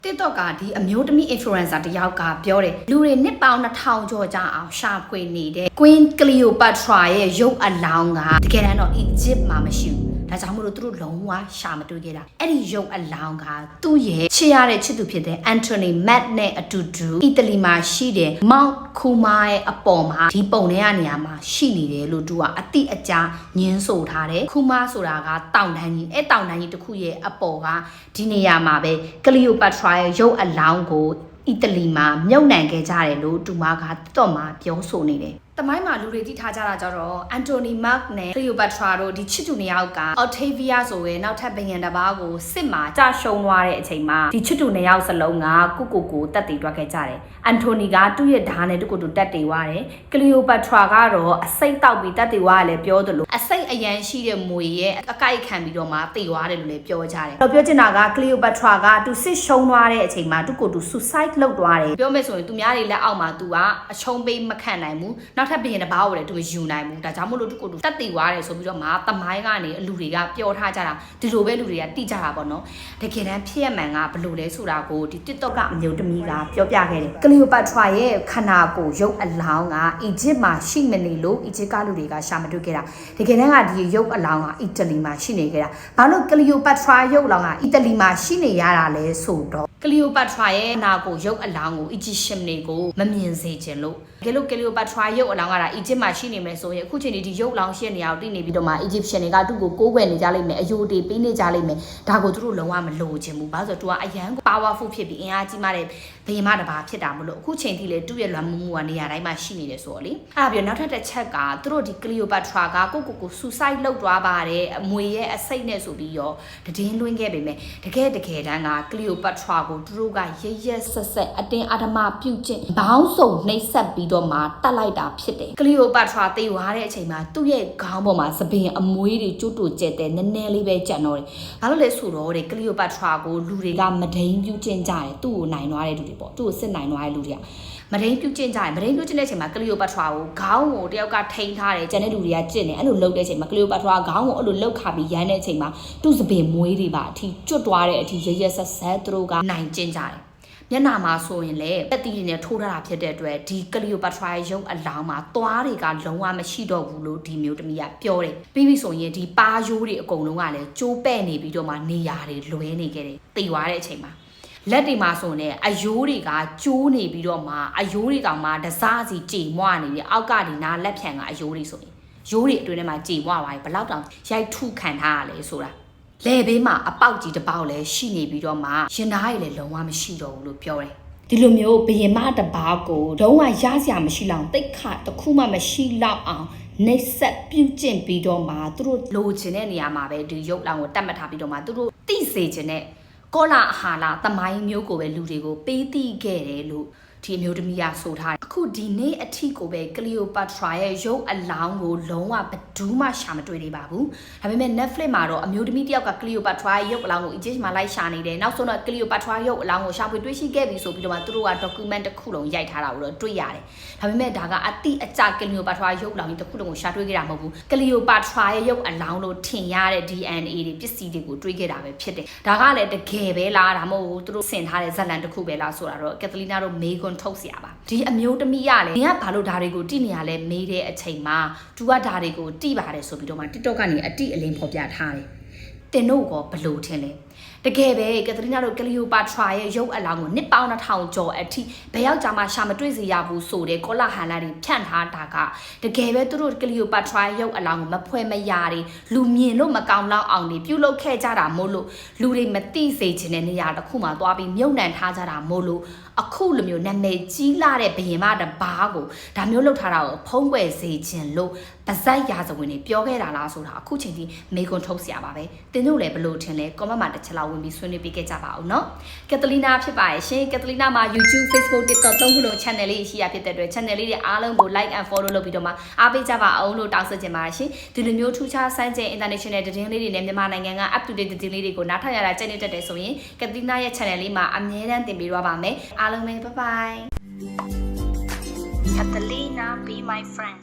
TikTok ကဒီအမျိုးသမီး influencer တယောက်ကပြောတယ်လူတွေနှစ်ပေါင်း2000ကျော်ကြာအောင်ရှာဖွေနေတဲ့ Queen Cleopatra ရဲ့ရုပ်အလောင်းကတကယ်တမ်းတော့ Egypt မှာမရှိဘူးဒါကြောင့်မို့လို့သူတို့လုံးဝရှာမတွေ့ခဲ့တာအဲ့ဒီရုပ်အလောင်းကသူ့ရဲ့ချစ်ရတဲ့ချစ်သူဖြစ်တဲ့ Anthony Mack နဲ့အတူတူအီတလီမှာရှိတဲ့ Mount Kuma ရဲ့အပေါ်မှာဒီပုံထဲကနေရာမှာရှိနေတယ်လို့သူကအတိအကျညင်းဆိုထားတယ် Kuma ဆိုတာကတောင်တန်းကြီးအဲ့တောင်တန်းကြီးတစ်ခုရဲ့အပေါ်ကဒီနေရာမှာပဲ Cleopatra ရဲ့ရုပ်အလောင်းကိုအီတလီမှာမြုပ်နှံခဲ့ကြတယ်လို့သူမကတော့မှပြောဆိုနေတယ်တမိုင်းမှာလူတွေတိထားကြတာကြတော့ Anthony Mack နဲ့ Cleopatra တို့ဒီချစ်သူနှစ်ယောက်က Octavia ဆိုရဲနောက်ထပ်ဘယံတစ်ပါးကိုစစ်မှာကြာရှုံးသွားတဲ့အချိန်မှာဒီချစ်သူနှစ်ယောက်စလုံးကကိုတက်တည်သွားခဲ့ကြတယ် Anthony ကသူ့ရဲ့ဓာတ်နဲ့တူတက်တည်သွားတယ် Cleopatra ကတော့အစိတ်တောက်ပြီးတက်တည်သွားတယ်လည်းပြောသလိုအစိတ်အရန်ရှိတဲ့မွေရဲ့အကိုက်ခံပြီးတော့မှတည်သွားတယ်လို့လည်းပြောကြတယ်တော့ပြောချင်တာက Cleopatra ကသူစစ်ရှုံးသွားတဲ့အချိန်မှာသူ suicide လုပ်သွားတယ်ပြောမယ်ဆိုရင်သူများတွေလက်အောက်မှာသူကအချုံးပေးမခံနိုင်ဘူးနောက်ထပ်ဘယံတစ်ပါးကိုလည်းသူမယူနိုင်ဘူးဒါကြောင့်မို့လို့သူတက်တည်သွားတယ်ဆိုပြီးတော့မှတမိုင်းကနေလူတွေကပြောထားကြတာဒီလိုပဲလူတွေကတိကြတာပေါ့နော်တကယ်တမ်းဖြစ်ရမှန်ကဘလို့လဲဆိုတာကိုဒီ TikTok ကအမျိုးသမီးကပြောပြခဲ့တယ် Cleopatra ရဲ့ခန္ဓာကိုယ်ရုပ်အလောင်းကအီဂျစ်မှာရှိမနေလို့အီဂျစ်ကလူတွေကရှာမတွေ့ခဲ့တာတကယ်တမ်းကဒီရုပ်အလောင်းကအီတလီမှာရှိနေခဲ့တာဘာလို့ Cleopatra ရုပ်အလောင်းကအီတလီမှာရှိနေရတာလဲဆိုတော့ Cleopatra ရဲ့နာကိုရုပ်အလောင်းကို Egyptian တွေကိုမမြင်စေချင်လို့တကယ်လို့ Cleopatra ရုပ်အလောင်းက Egypt မှာရှိနေမယ်ဆိုရင်အခုချိန်ဒီရုပ်လောင်းရှိနေအောင်တည်နေပြီးတော့မှ Egyptian တွေကသူ့ကိုကိုးကွယ်နေကြလိမ့်မယ်အယိုတေးပေးနေကြလိမ့်မယ်ဒါကိုသူတို့လုံးဝမလိုချင်ဘူးဘာလို့ဆိုတော့သူကအရန် powerful ဖြစ်ပြီးအင်အားကြီးမားတဲ့ဘယင်မတစ်ပါးဖြစ်တာမလို့အခုချိန်ထိလေသူ့ရဲ့လွမ်းမှုကနေရာတိုင်းမှာရှိနေတယ်ဆိုတော့လေအဲ့ဒါပြီးနောက်ထပ်တစ်ချက်ကသူတို့ဒီ Cleopatra ကကို suicide လုပ်သွားပါတယ်အမွေရဲ့အစိတ်နဲ့ဆိုပြီးတော့တည်င်းလွှင့်ခဲ့ပေမဲ့တကယ်တမ်းက Cleopatra ကိုသူတို့ကရက်ဆက်အတင်းအဓမ္မပြုတ်ကျင့်ဘောင်းစုံနှိပ်စက်ပြီးတော့မှတတ်လိုက်တာဖြစ်တယ် Cleopatra တေးသွားတဲ့အချိန်မှာသူ့ရဲ့ခေါင်းပေါ်မှာသပင်အမွေးတွေကျွတ်တူကျက်တဲ့နည်းနည်းလေးပဲကြံတော့တယ်ဘာလို့လဲဆိုတော့တဲ့ Cleopatra ကိုလူတွေကမဒိန်ပြုတ်ကျင့်ကြတယ်သူ့ကိုနိုင်သွားတဲ့လူတွေပေါ့သူ့ကိုစစ်နိုင်သွားတဲ့လူတွေကမဒိန်ပြုတ်ကျင့်ကြတယ်မဒိန်ပြုတ်ကျင့်တဲ့အချိန်မှာ Cleopatra ကိုခေါင်းကိုတယောက်ကထိန်းထားတယ်ကျန်တဲ့လူတွေကကျင့်တယ်အဲ့လိုလှုပ်တဲ့အချိန်မှာ Cleopatra ခေါင်းကိုအဲ့လိုလှုပ်ခါပြီးရမ်းတဲ့အချိန်မှာသူ့သပင်မွေးတွေပါအထိကျွတ်သွားတဲ့အထိရက်ဆက်သူတို့ကနိုင်ကျင့်ကြတယ်မျက်နှာမှာဆိုရင်လည်းတက်တီးတွေနဲ့ထိုးထားတာဖြစ်တဲ့အတွက်ဒီ Cleopatra ရဲ့ရုပ်အလောင်းမှာသွားတွေကလုံးဝမရှိတော့ဘူးလို့ဒီမျိုးသမီးကပြောတယ်ပြီးပြီဆိုရင်ဒီပါရိုးတွေအကုန်လုံးကလည်းကျိုးပဲ့နေပြီးတော့မှနေရာတွေလွဲနေခဲ့တယ်တည်သွားတဲ့အချိန်မှာလက်တွေမှာဆိုရင်အယိုးတွေကကျိုးနေပြီးတော့မှအယိုးတွေတောင်မှတစားစီကြေမွနေပြီးအောက်ကဒီနားလက်ဖြံကအယိုးတွေဆိုရင်ရိုးတွေအတွင်းထဲမှာကြေမွသွားပြီဘယ်လောက်တောင်ရိုက်ထုခံထားရလဲဆိုတာလေဘေးမှာအပေါက်ကြီးတစ်ပေါက်လည်းရှိနေပြီးတော့မှရင်သားရည်လည်းလုံးဝမရှိတော့ဘူးလို့ပြောတယ်ဒီလိုမျိုးဘယင်မတစ်ပါးကိုလုံးဝရစရာမရှိလောက်တိတ်ခတစ်ခုမှမရှိလောက်အောင်နှိပ်စက်ပြုတ်ကျင့်ပြီးတော့မှသူတို့လိုချင်တဲ့နေရာမှာပဲဒီရုပ်လောင်ကိုတတ်မှတ်ထားပြီးတော့မှသူတို့သိစေချင်တဲ့ကောလာအာဟာရတမိုင်းမျိုးကိုပဲလူတွေကိုပေးသိခဲ့တယ်လို့ဒီအမျိုးသမီးကဆိုထားတယ်အခုဒီနေ့အထိကိုပဲ Cleopatra ရဲ့ရုပ်အလောင်းကိုလုံးဝဘယ်သူမှရှာမတွေ့သေးပါဘူးဒါပေမဲ့ Netflix မှာတော့အမျိုးသမီးတယောက်က Cleopatra ရဲ့ရုပ်အလောင်းကို Egypt မှာလိုက်ရှာနေတယ်နောက်ဆုံးတော့ Cleopatra ရုပ်အလောင်းကိုရှာဖွေတွေ့ရှိခဲ့ပြီဆိုပြီးတော့မှသူတို့က document တစ်ခုလုံးရိုက်ထားတာကိုတော့တွေ့ရတယ်ဒါပေမဲ့ဒါကအတိအကျ Cleopatra ရုပ်အလောင်းကြီးတစ်ခုလုံးကိုရှာတွေ့ခဲ့တာမဟုတ်ဘူး Cleopatra ရဲ့ရုပ်အလောင်းလို့ထင်ရတဲ့ DNA တွေပစ္စည်းတွေကိုတွေ့ခဲ့တာပဲဖြစ်တယ်ဒါကလည်းတကယ်ပဲလားဒါမှမဟုတ်သူတို့ဆင်ထားတဲ့ဇာတ်လမ်းတစ်ခုပဲလားဆိုတာတော့ Catalina တို့မေးခွန်းထုတ်เสียပါဒီအမျိုးသမီးကလည်းနင်ကဘာလို့ဓာတွေကိုတိနေရလဲမေးတဲ့အချိန်မှာသူကဓာတွေကိုတိပါတယ်ဆိုပြီးတော့မှ TikTok ကနေအတိအလင်းဖော်ပြထားတယ်တင်တို့ကဘလို့ထင်လဲတကယ်ပဲကက်သရီနာတို့ Cleopatra ရဲ့ရုပ်အလောင်းကိုနှစ်ပေါင်း2000ကျော်အထိဘယ်ယောက်ကြာမှရှာမတွေ့စေရဘူးဆိုတဲ့ကောလာဟန်လာတွေဖြန့်ထားတာကတကယ်ပဲသူတို့ Cleopatra ရုပ်အလောင်းကိုမဖွဲမရတွေလူမြင်လို့မကောင်းလောက်အောင်တွေပြုလုပ်ခဲ့ကြတာမို့လို့လူတွေမသိစေချင်တဲ့နေရာတစ်ခုမှာသွားပြီးမြုပ်နှံထားကြတာမို့လို့အခုလိုမျိုးနာမည်ကြီးလာတဲ့ဘယင်မတစ်ပါးကိုဒါမျိုးလုပ်ထားတာကိုဖုံးကွယ်စေခြင်းလို့ပါဇက်ရာဇဝင်တွေပြောခဲ့တာလားဆိုတာအခုချိန်ထိမေးခွန်းထုတ်เสียပါပဲတင်တို့လည်းဘလို့ထင်လဲ comment မှာတစ်ချက်လောက်ဝင်ပြီးဆွေးနွေးပေးခဲ့ကြပါဦးเนาะကက်သလီနာဖြစ်ပါရဲ့ရှင်ကက်သလီနာမှာ YouTube Facebook TikTok သုံးခုလုံး channel လေးရှိရဖြစ်တဲ့အတွက် channel လေးတွေအားလုံးကို like and follow လုပ်ပြီးတော့မှအားပေးကြပါအောင်လို့တောင်းဆိုချင်ပါတယ်ရှင်ဒီလိုမျိုးထူးခြားစမ်းကြင် international သတင်းလေးတွေနဲ့မြန်မာနိုင်ငံက up to date သတင်းလေးတွေကိုနားထောင်ရတာကြိုက်နေတတ်တယ်ဆိုရင်ကက်သလီနာရဲ့ channel လေးမှာအမြဲတမ်းတင်ပေးသွားပါမယ်အားလုံးပဲ bye bye Catalina be my friend